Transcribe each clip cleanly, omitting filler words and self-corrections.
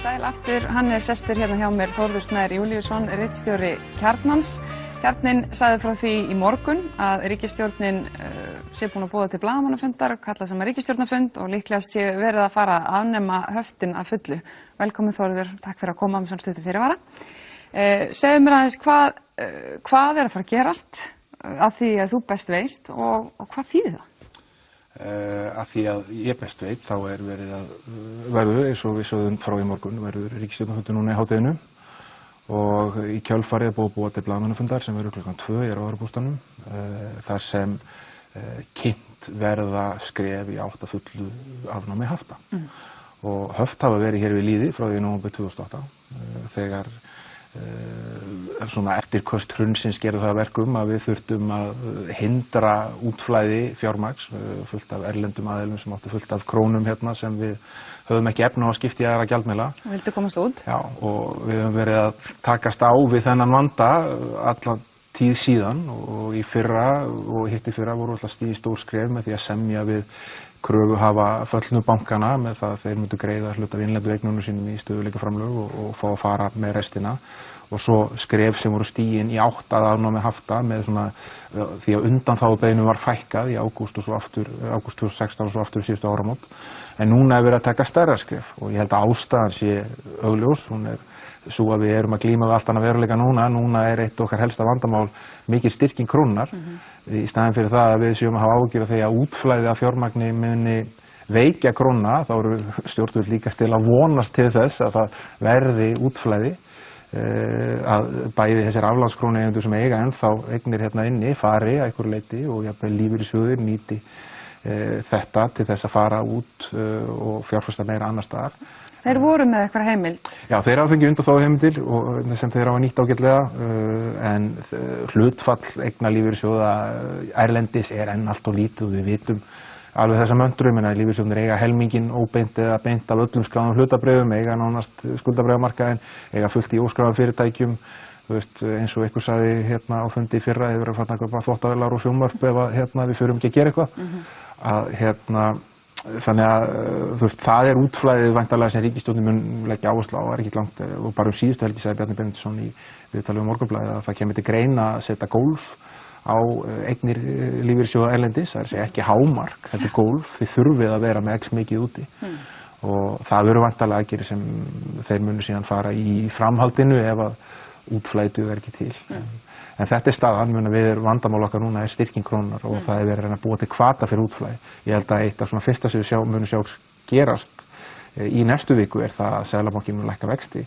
Sæl aftur, hann sestur hérna hjá mér Þórður Snær Júlíusson, ritstjóri Kjarnans. Kjarninn sagði frá því í morgun að ríkisstjórnin sé búin að boða til blaðamannafundar, kalla saman ríkisstjórnarfund og líklegast sé verið að fara að afnema höftin að fullu. Velkomin Þórður, takk fyrir að koma með svona stuttu fyrirvara. Segðu mér aðeins hvað að fara að gerast að því að þú best veist og hvað þýðir það? Að því að ég best veit þá verður eins og við sögðum frá í morgun verður ríkisstjórnarfundur núna í hádeginu og í kjölfarið búið að búa til blaðamannafundar sem verður klukkan 2 í Ráðarbústaðnum þar sem kynnt verða skref í átt að fullu afnámi hafta og höft hafa verið hér við lýði frá því í nóvember 2008 þegar svona eftirköst hrunsins gerðu það að verkum að við þurftum að hindra útflæði fjármagns fullt af erlendum aðilum sem áttu fullt af krónum hérna sem við höfum ekki efni á að skipta í aðra gjaldmiðla. Vildu komast út? Já, og við höfum verið að takast á við þennan vanda allan tíð síðan og í fyrra og hitt í fyrra voru alltaf stigin stór skref með því að semja við kröfuhafa föllnu bankana með það að þeir myndu greiða hluta af innlendu eignunum sínum í stöðugleikaframlög og fá að fara með restina og svo skref sem voru stigin í átt að afnámi hafta með svona því að undanþágubeiðnum var fækkað í ágúst 2016 og svo aftur síðustu áramót en núna er verið að taka stærra skref og ég held að ástæðan sé augljós, hún er svo að við erum að glíma við allt annað veruleika núna er eitt okkar helsta vandamál mikil styrking krónunnar í staðinn fyrir það að við séum að hafa áhyggjur af því að útflæði af fjármagni muni veikja krónuna, þá eru stjórnvöld líka til að vonast til þess að það verði útflæði að bæði þessir aflandskrónueigendur sem eiga ennþá eignir hérna inni fari að einhverju leyti og jafnvel lífeyrissjóðir nýti þetta til þess að fara út og fjárfesta meira annar staðar. Þeir voru með eitthvað heimild? Já, þeir hafa fengið undanþáguheimildir og sem þeir hafa nýtt ágætlega en hlutfall eigna lífeyrissjóða erlendis er enn allt of lítið og við vitum alveg þessa möndrum en að lífeyrissjóðnir eiga helminginn óbeint eða beint af öllum skráðum hlutabréfum, eiga nánast skuldabréfamarkaðinn, eiga fullt í óskráðum fyrirtækjum, þú veist eins og einhver sagði hérna á fundi í fyrra hefur verið að kaupa þvottavélar og sjónvarp ef að við förum ekki að gera eitthvað að þannig að þú veist það er útflæðið væntanlega sem ríkisstjórnin mun leggja áherslu á er ekki langt og bara síðustu helgi sagði Bjarni Benediktsson í viðtali við Morgunblaðið að það kemur til greina að setja gólf á eignir lífeyrissjóða erlendis, það er ekki hámark, þetta er gólf, þið þurfið að vera með x mikið úti og það verður væntanlega aðgerðir sem þeir munu síðan fara í framhaldinu ef að útflæðið er ekki til. En þetta er staðan, við vandamál okkar núna er styrking krónunnar og það er verið að reyna að búa til hvata fyrir útflæði. Ég held að eitt af svona fyrsta sem við munum sjá gerast í næstu viku er það að Seðlabankinn mun lækka vexti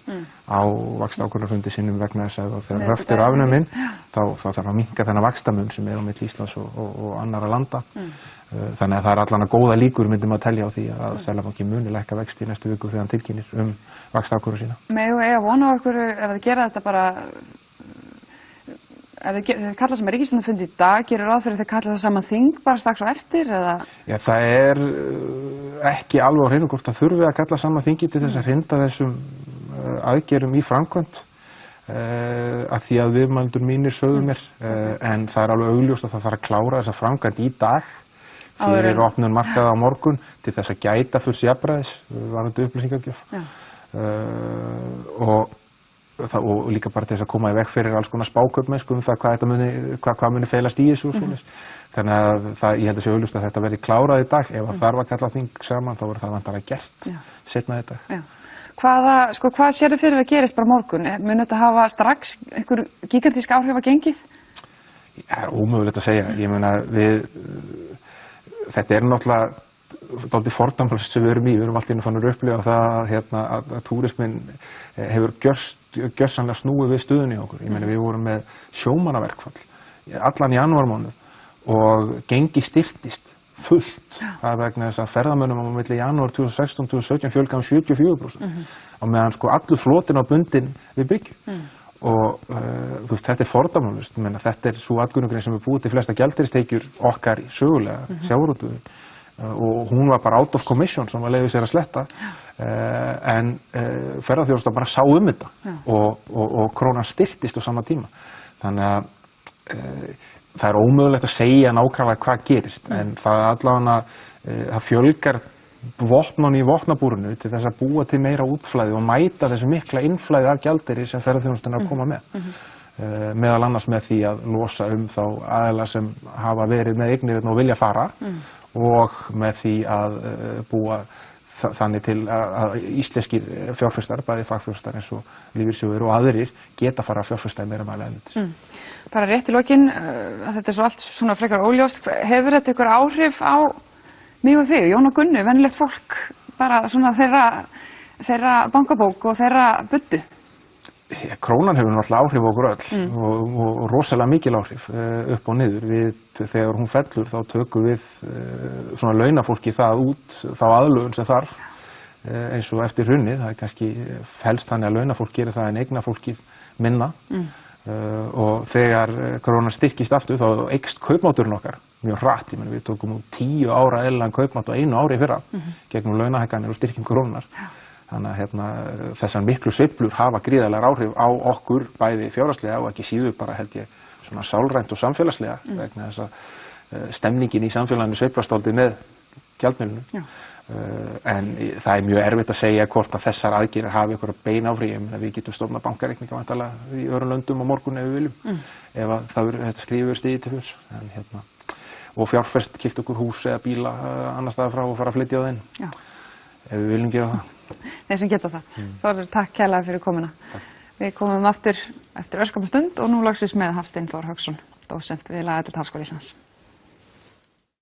á vaxtaákvörðunarfundi sínum vegna þess að þegar höft eru afnumin þá þarf að minnka þennan vaxtamun sem er á milli Íslands og annarra landa. Þannig að það er allan að góða líkur myndum að telja á því að Seðlabankinn muni lækka vexti í næstu viku þegar hann tilkynnir vaxtaákvörðun sína. Megum við eiga von á okkur ef þið gera þetta bara ef þið kalla saman ríkisstjórnarfund í dag, gerir ráð fyrir að þið kalla það saman þing bara strax á eftir, eða? Já, það er ekki alveg á hreinu hvort það þurfi að kalla saman þingi til þess að hrinda þessum aðgerðum í framkvæmd að því að viðmælendur mínir sögðu mér, en það er alveg augljóst að það þarf að klára þessa framkvæmd í dag fyrir opnun markaða á morgun til þess að gæta fulls jafnræðis varðandi upplýsingagjöf og líka bara til þess að koma í veg fyrir alls konar spákaupmennsku það hvað muni felast í þessu þannig að ég held að sé augljóst að þetta verði klárað í dag ef það þarf að kalla þing saman þá verður það vantanlega gert seinna í dag. Hvað sérðu fyrir að gerist bara morgun? Mun þetta hafa strax einhver gigantísk áhrif að gengið? Það er ómögulegt að segja, ég meina þetta er náttúrulega dálítið fordæmalaust sem við erum allt í einu fannur að upplifa það að túrisminn hefur gjörsamlega snúið við stöðunni okkur. Ég meina við vorum með sjómannaverkfall allan janúarmánuð og gengi styrktist fullt. Það er vegna þess að ferðamönnum á milli janúar 2016-2017 fjölgaði um 74% á meðan allur flotinn á bundin við bryggju. Og þú veist, þetta er fordæmalaust. Þetta er svo atvinnugrein sem er búið til flesta gjaldeyristekjur okkar sögulega, sjávarútvegurinn. Og hún var bara out of commission sem var leyfið sér að sletta en ferðaþjónusta bara sá þetta og krónan styrktist á sama tíma þannig að það er ómögulegt að segja nákvæmlega hvað gerist en það allavega það fjölgar vopnun í vopnabúrinu til þess að búa til meira útflæði og mæta þessu mikla innflæði af gjaldeyri sem ferðaþjónustan er að koma með. Meðal annars með því að losa þá aðila sem hafa verið með eignir og vilja fara og með því að búa þannig til að íslenskir fjárfestar, bæði fagfjárfestar eins og lífeyrissjóðir og aðrir geta fara að fjárfesta í meira mæli erlendis. Bara rétt í lokin, að þetta er svo allt svona frekar óljóst, hefur þetta ykkur áhrif á mig og þig, Jón og Gunnu, venjulegt fólk, bara svona þeirra bankabók og þeirra buddu? Krónan hefur náttúrulega áhrif á okkur öll og rosalega mikil áhrif upp og niður. Þegar hún fellur þá tökum við svona launafólki það út, þá aðlögun sem þarf eins og eftir hrunið. Það er kannski felst þannig að launafólk gerir það en eignafólkið minna og þegar krónan styrkist aftur þá eykst kaupmátturinn okkar mjög hratt. Við tókum 10 ára eðlilegan kaupmátt á 1 ári í fyrra gegnum launahækkanir og styrking krónunar. Þannig að þessar miklu sveiflur hafa gríðarlegar áhrif á okkur bæði fjárhagslega og ekki síður bara held ég svona sálrænt og samfélagslega vegna þess að stemningin í samfélaginu sveiflast dálítið með gjaldmiðlunum. En það er mjög erfitt að segja hvort að þessar aðgerðir hafi einhverja bein áhrif. Við getum stofnað bankareikninga væntanlega í öðrum löndum á morgun ef við viljum ef að þetta skrifur stigið til fulls. Og fjárfest keypt okkur hús eða bíla annars staðar frá og fara að flytja á þeim ef við viljum gera það. Þeir sem geta það. Þórður, takk kærlega fyrir komuna. Við komum aftur eftir örskamma stund og nú loksins með Hafstein Þór Hauksson, dósent við Lagadeild Háskóla Íslands.